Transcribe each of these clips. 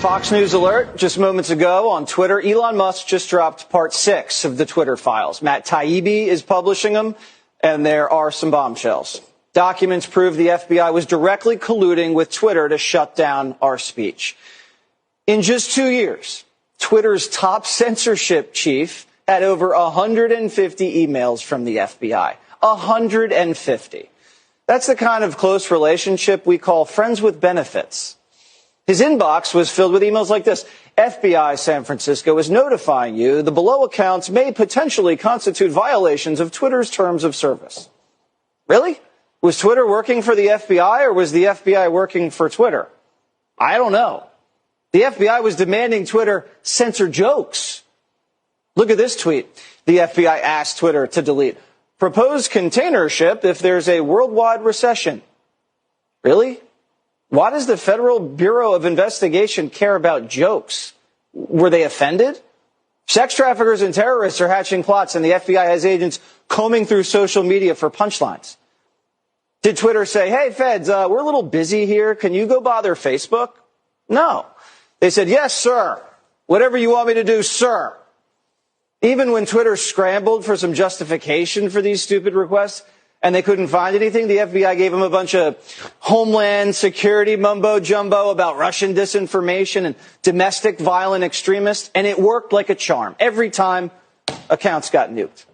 Fox News alert. Just moments ago on Twitter, Elon Musk just dropped part 6 of the Twitter files. Matt Taibbi is publishing them, and there are some bombshells. Documents prove the FBI was directly colluding with Twitter to shut down our speech. In just 2 years, Twitter's top censorship chief had over 150 emails from the FBI. 150. That's the kind of close relationship we call friends with benefits. His inbox was filled with emails like this. FBI San Francisco is notifying you the below accounts may potentially constitute violations of Twitter's terms of service. Really? Was Twitter working for the FBI or was the FBI working for Twitter? I don't know. The FBI was demanding Twitter censor jokes. Look at this tweet. The FBI asked Twitter to delete proposed container ship if there's a worldwide recession. Really? Why does the Federal Bureau of Investigation care about jokes? Were they offended? Sex traffickers and terrorists are hatching plots, and the FBI has agents combing through social media for punchlines. Did Twitter say, hey, feds, we're a little busy here. Can you go bother Facebook? No. They said, yes, sir. Whatever you want me to do, sir. Even when Twitter scrambled for some justification for these stupid requests, and they couldn't find anything, the FBI gave them a bunch of homeland security mumbo-jumbo about Russian disinformation and domestic violent extremists, and it worked like a charm. Every time, accounts got nuked.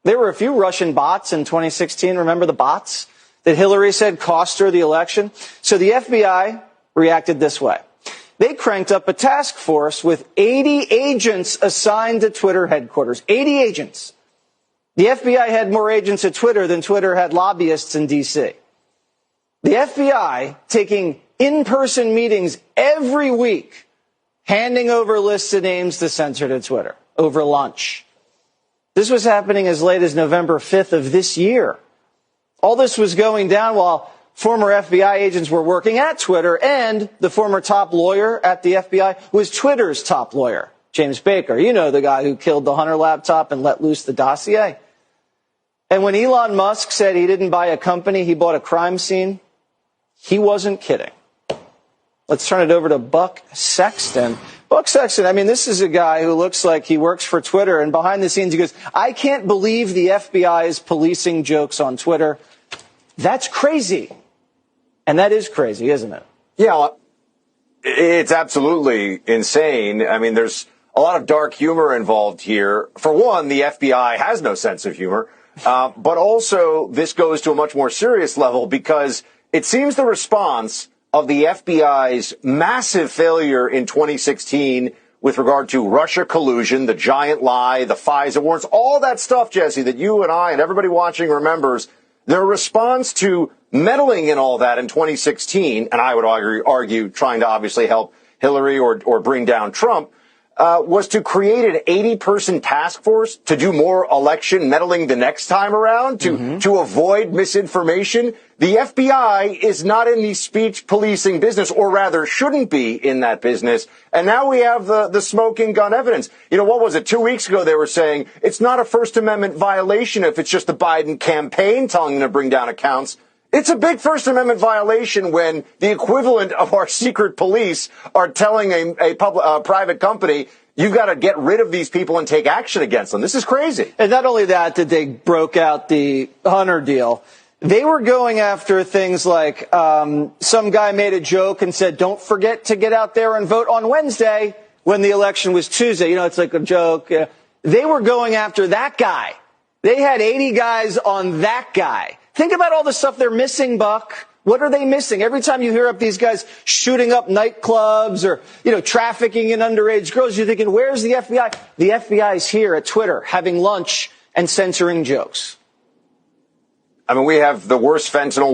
There were a few Russian bots in 2016, remember the bots that Hillary said cost her the election? So the FBI reacted this way. They cranked up a task force with 80 agents assigned to Twitter headquarters. 80 agents. The FBI had more agents at Twitter than Twitter had lobbyists in D.C. The FBI taking in-person meetings every week, handing over lists of names to censor to Twitter over lunch. This was happening as late as November 5th of this year. All this was going down while former FBI agents were working at Twitter, and the former top lawyer at the FBI was Twitter's top lawyer, James Baker. You know, the guy who killed the Hunter laptop and let loose the dossier. And when Elon Musk said he didn't buy a company, he bought a crime scene, he wasn't kidding. Let's turn it over to Buck Sexton. Buck Sexton, I mean, this is a guy who looks like he works for Twitter, and behind the scenes he goes, I can't believe the FBI is policing jokes on Twitter. That's crazy. And that is crazy, isn't it? Yeah, it's absolutely insane. I mean, there's a lot of dark humor involved here. For one, the FBI has no sense of humor. But also, this goes to a much more serious level because it seems the response of the FBI's massive failure in 2016 with regard to Russia collusion, the giant lie, the FISA warrants, all that stuff, Jesse, that you and I and everybody watching remembers, their response to meddling in all that in 2016, and I would argue trying to obviously help Hillary or bring down Trump, was to create an 80-person task force to do more election meddling the next time around, to avoid misinformation. The FBI is not in the speech policing business, or rather shouldn't be in that business. And now we have the smoking gun evidence. You know, what was it? 2 weeks ago they were saying it's not a First Amendment violation if it's just the Biden campaign telling them to bring down accounts. It's a big First Amendment violation when the equivalent of our secret police are telling a private company, you've got to get rid of these people and take action against them. This is crazy. And not only that, that they broke out the Hunter deal, they were going after things like some guy made a joke and said, don't forget to get out there and vote on Wednesday when the election was Tuesday. You know, it's like a joke. They were going after that guy. They had 80 guys on that guy. Think about all the stuff they're missing, Buck. What are they missing? Every time you hear up these guys shooting up nightclubs or, you know, trafficking in underage girls, you're thinking, where's the FBI? The FBI is here at Twitter having lunch and censoring jokes. I mean, we have the worst fentanyl,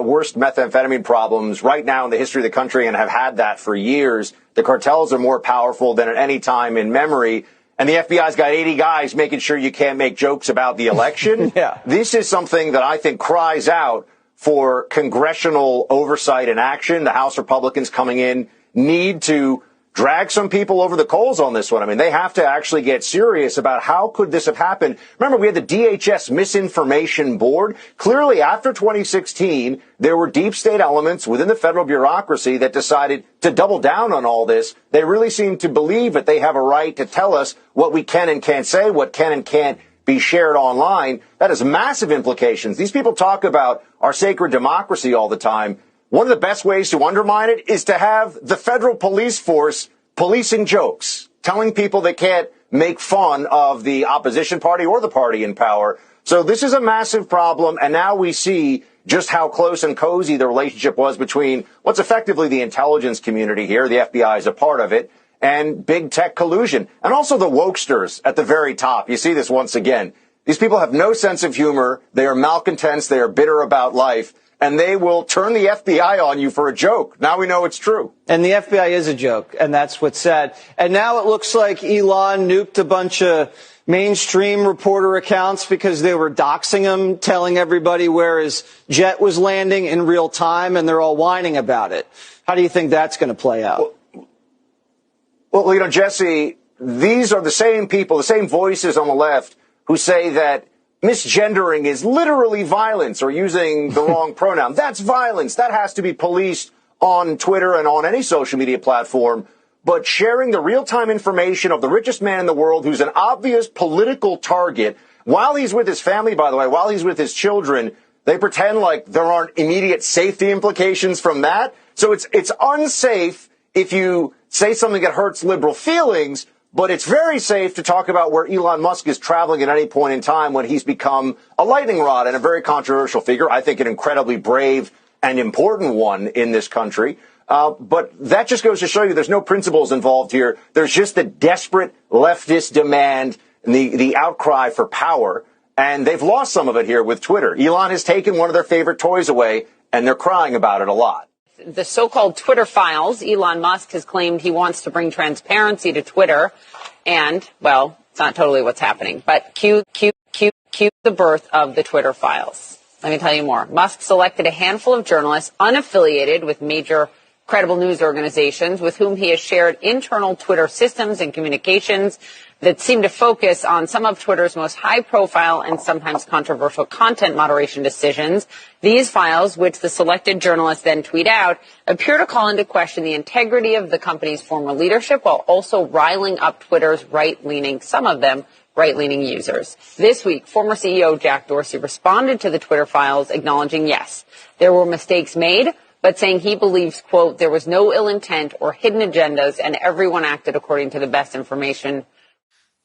worst methamphetamine problems right now in the history of the country and have had that for years. The cartels are more powerful than at any time in memory. And the FBI's got 80 guys making sure you can't make jokes about the election. Yeah. This is something that I think cries out for congressional oversight and action. The House Republicans coming in need to drag some people over the coals on this one. I mean, they have to actually get serious about how could this have happened. Remember, we had the DHS Misinformation Board. Clearly, after 2016, there were deep state elements within the federal bureaucracy that decided to double down on all this. They really seem to believe that they have a right to tell us what we can and can't say, what can and can't be shared online. That has massive implications. These people talk about our sacred democracy all the time. One of the best ways to undermine it is to have the federal police force policing jokes, telling people they can't make fun of the opposition party or the party in power. So this is a massive problem. And now we see just how close and cozy the relationship was between what's effectively the intelligence community here. The FBI is a part of it, and big tech collusion, and also the wokesters at the very top. You see this once again. These people have no sense of humor. They are malcontents. They are bitter about life. And they will turn the FBI on you for a joke. Now we know it's true. And the FBI is a joke, and that's what's said. And now it looks like Elon nuked a bunch of mainstream reporter accounts because they were doxing him, telling everybody where his jet was landing in real time, and they're all whining about it. How do you think that's going to play out? Well, you know, Jesse, these are the same people, the same voices on the left who say that misgendering is literally violence or using the wrong pronoun. That's violence. That has to be policed on Twitter and on any social media platform. But sharing the real-time information of the richest man in the world who's an obvious political target, while he's with his family, by the way, while he's with his children, they pretend like there aren't immediate safety implications from that. So it's unsafe if you say something that hurts liberal feelings, but it's very safe to talk about where Elon Musk is traveling at any point in time when he's become a lightning rod and a very controversial figure. I think an incredibly brave and important one in this country. But that just goes to show you there's no principles involved here. There's just a desperate leftist demand and the outcry for power. And they've lost some of it here with Twitter. Elon has taken one of their favorite toys away, and they're crying about it a lot. The so-called Twitter files, Elon Musk has claimed he wants to bring transparency to Twitter. And, well, it's not totally what's happening. But cue the birth of the Twitter files. Let me tell you more. Musk selected a handful of journalists unaffiliated with major credible news organizations with whom he has shared internal Twitter systems and communications that seem to focus on some of Twitter's most high-profile and sometimes controversial content moderation decisions. These files, which the selected journalists then tweet out, appear to call into question the integrity of the company's former leadership while also riling up Twitter's right-leaning, some of them, right-leaning users. This week, former CEO Jack Dorsey responded to the Twitter files, acknowledging, yes, there were mistakes made, but saying he believes, quote, there was no ill intent or hidden agendas and everyone acted according to the best information.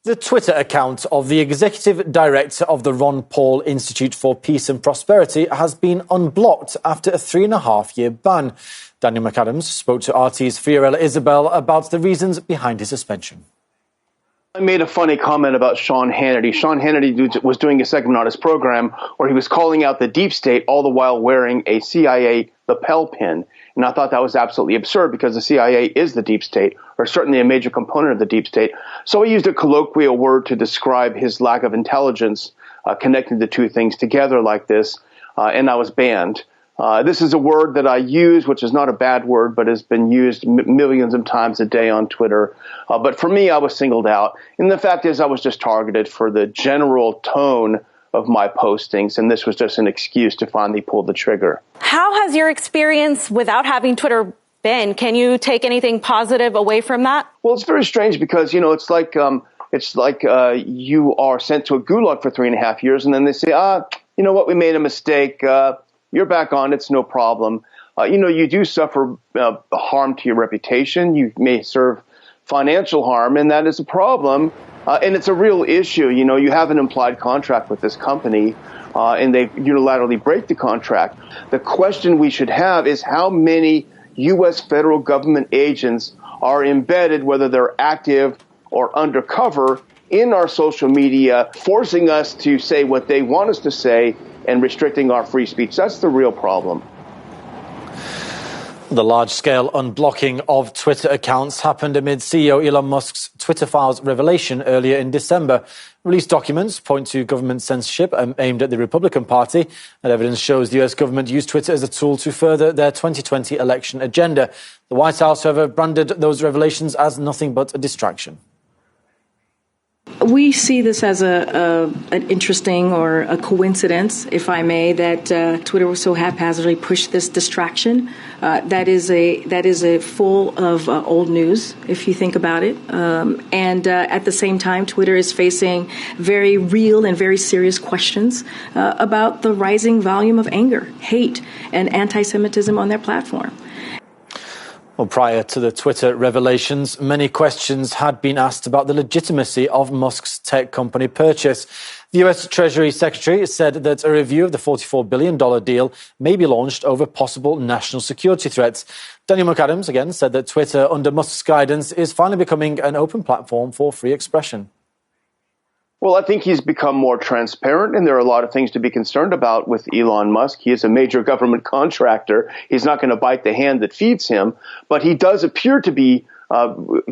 The Twitter account of the executive director of the Ron Paul Institute for Peace and Prosperity has been unblocked after a 3.5-year ban. Daniel McAdams spoke to RT's Fiorella Isabel about the reasons behind his suspension. I made a funny comment about Sean Hannity. Sean Hannity was doing a segment on his program where he was calling out the deep state all the while wearing a CIA lapel pin. And I thought that was absolutely absurd because the CIA is the deep state, or certainly a major component of the deep state. So I used a colloquial word to describe his lack of intelligence, connecting the two things together like this, and I was banned. This is a word that I use, which is not a bad word, but has been used millions of times a day on Twitter. But for me, I was singled out. And the fact is I was just targeted for the general tone of my postings, and this was just an excuse to finally pull the trigger. How has your experience without having Twitter been? Can you take anything positive away from that? Well, it's very strange because, it's like you are sent to a gulag for 3.5 years, and then they say, you know what, we made a mistake. You're back on. It's no problem. You do suffer harm to your reputation. You may serve financial harm, and that is a problem. And it's a real issue. You have an implied contract with this company, and they unilaterally break the contract. The question we should have is how many U.S. federal government agents are embedded, whether they're active or undercover, in our social media, forcing us to say what they want us to say and restricting our free speech. That's the real problem. The large-scale unblocking of Twitter accounts happened amid CEO Elon Musk's Twitter files revelation earlier in December. Released documents point to government censorship aimed at the Republican Party, and evidence shows the US government used Twitter as a tool to further their 2020 election agenda. The White House, however, branded those revelations as nothing but a distraction. We see this as an interesting or a coincidence, if I may, that Twitter was so haphazardly pushed this distraction. That is a full of old news, if you think about it. And at the same time, Twitter is facing very real and very serious questions about the rising volume of anger, hate, and anti-Semitism on their platform. Well, prior to the Twitter revelations, many questions had been asked about the legitimacy of Musk's tech company purchase. The US Treasury Secretary said that a review of the $44 billion deal may be launched over possible national security threats. Daniel McAdams again said that Twitter, under Musk's guidance, is finally becoming an open platform for free expression. Well, I think he's become more transparent, and there are a lot of things to be concerned about with Elon Musk. He is a major government contractor. He's not going to bite the hand that feeds him, but he does appear to be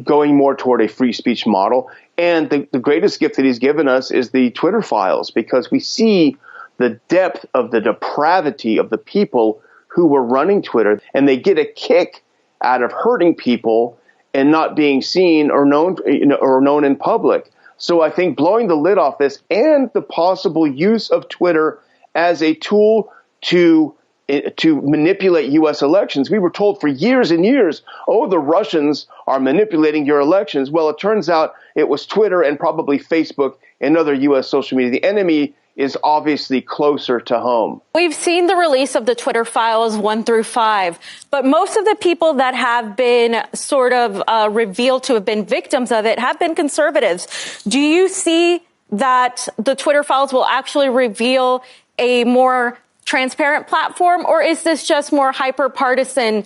going more toward a free speech model. And the greatest gift that he's given us is the Twitter files, because we see the depth of the depravity of the people who were running Twitter, and they get a kick out of hurting people and not being seen or known in public. So I think blowing the lid off this and the possible use of Twitter as a tool to manipulate U.S. elections. We were told for years and years, oh, the Russians are manipulating your elections. Well, it turns out it was Twitter and probably Facebook and other U.S. social media. The enemy is obviously closer to home. We've seen the release of the Twitter files 1 through 5, but most of the people that have been sort of revealed to have been victims of it have been conservatives. Do you see that the Twitter files will actually reveal a more transparent platform, or is this just more hyper-partisan,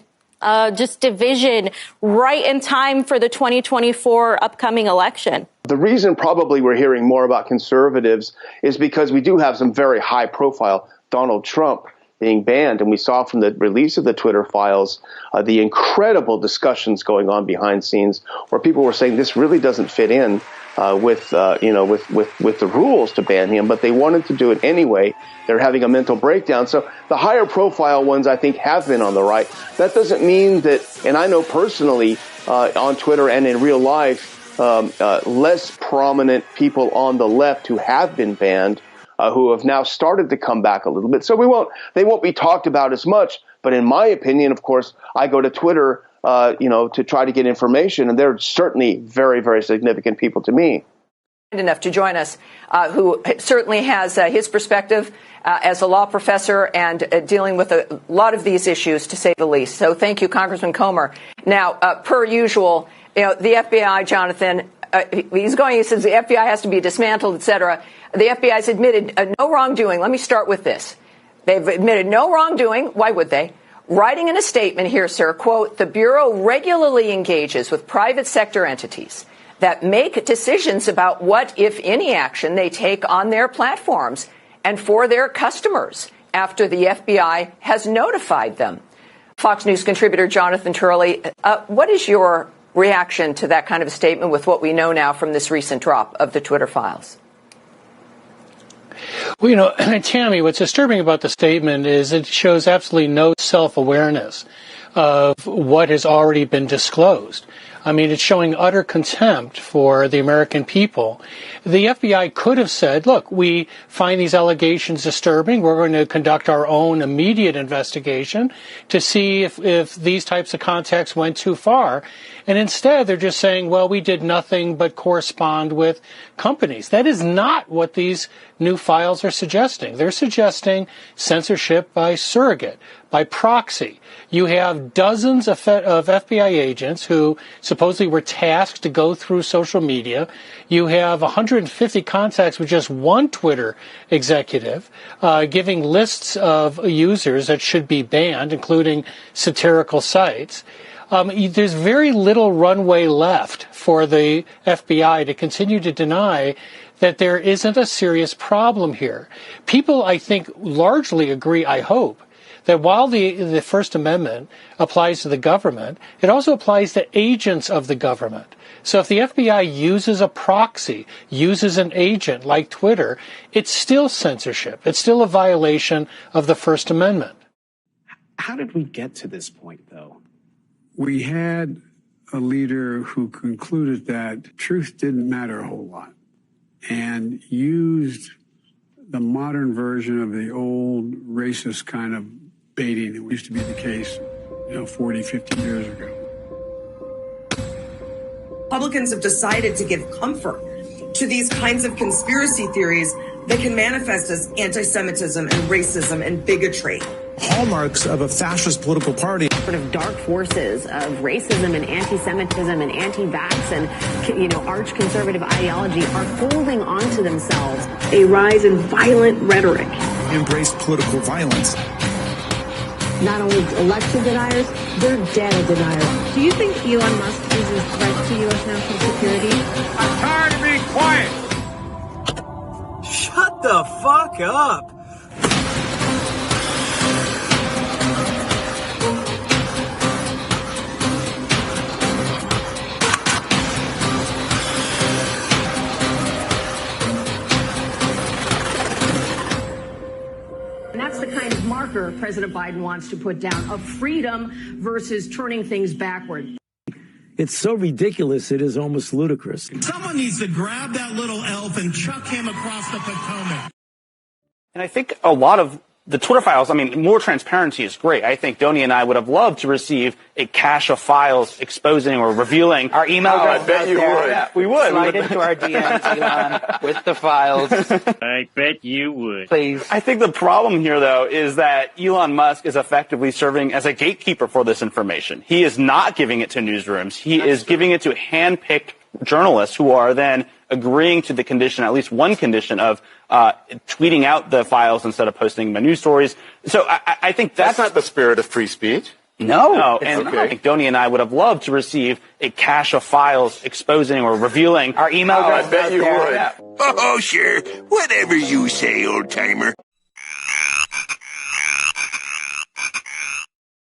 just division right in time for the 2024 upcoming election? The reason probably we're hearing more about conservatives is because we do have some very high-profile Donald Trump being banned, and we saw from the release of the Twitter files the incredible discussions going on behind scenes where people were saying this really doesn't fit in with the rules to ban him, but they wanted to do it anyway. They're having a mental breakdown. So the higher profile ones, I think, have been on the right. That doesn't mean that, and I know personally on Twitter and in real life, less prominent people on the left who have been banned, who have now started to come back a little bit. So they won't be talked about as much. But in my opinion, of course, I go to Twitter, to try to get information, and they're certainly very, very significant people to me. Enough to join us, who certainly has his perspective as a law professor and dealing with a lot of these issues, to say the least. So thank you, Congressman Comer. Now, per usual, the FBI, Jonathan, he says the FBI has to be dismantled, et cetera. The FBI has admitted no wrongdoing. Let me start with this. They've admitted no wrongdoing. Why would they? Writing in a statement here, sir, quote, the Bureau regularly engages with private sector entities that make decisions about what, if any, action they take on their platforms and for their customers after the FBI has notified them. Fox News contributor Jonathan Turley, what is your reaction to that kind of a statement with what we know now from this recent drop of the Twitter files? Well, Tammy, what's disturbing about the statement is it shows absolutely no self-awareness of what has already been disclosed. I mean, it's showing utter contempt for the American people. The FBI could have said, look, we find these allegations disturbing. We're going to conduct our own immediate investigation to see if these types of contacts went too far. And instead, they're just saying, well, we did nothing but correspond with companies. That is not what these new files are suggesting. They're suggesting censorship by surrogate, by proxy. You have dozens of FBI agents who supposedly were tasked to go through social media. You have 150 contacts with just one Twitter executive, giving lists of users that should be banned, including satirical sites. There's very little runway left for the FBI to continue to deny that there isn't a serious problem here. People, I think, largely agree, I hope, that while the First Amendment applies to the government, it also applies to agents of the government. So if the FBI uses a proxy, uses an agent like Twitter, it's still censorship. It's still a violation of the First Amendment. How did we get to this point, though? We had a leader who concluded that truth didn't matter a whole lot and used the modern version of the old racist kind of baiting that used to be the case, 40, 50 years ago. Republicans have decided to give comfort to these kinds of conspiracy theories that can manifest as anti-Semitism and racism and bigotry. Hallmarks of a fascist political party. Sort of dark forces of racism and anti-Semitism and anti-vax and, arch conservative ideology are holding on to themselves. A rise in violent rhetoric. Embrace political violence. Not only election deniers, they're data deniers. Do you think Elon Musk is a threat to U.S. national security? I'm tired of being quiet. Shut the fuck up. And that's the kind of marker President Biden wants to put down, of freedom versus turning things backward. It's so ridiculous, it is almost ludicrous. Someone needs to grab that little elf and chuck him across the Potomac. And I think a lot of the Twitter files, more transparency is great. I think Donnie and I would have loved to receive a cache of files exposing or revealing our email address. I bet you would. Yeah, we would. Slide into our DMs, Elon, with the files. I bet you would. Please. I think the problem here, though, is that Elon Musk is effectively serving as a gatekeeper for this information. He is not giving it to newsrooms. He is giving it to hand-picked journalists who are then agreeing to the condition, at least one condition, of tweeting out the files instead of posting them in news stories. So I think that's not the spirit of free speech. No, and I think Donnie and I would have loved to receive a cache of files exposing or revealing our email address. I bet you would. Oh, sure. Whatever you say, old-timer.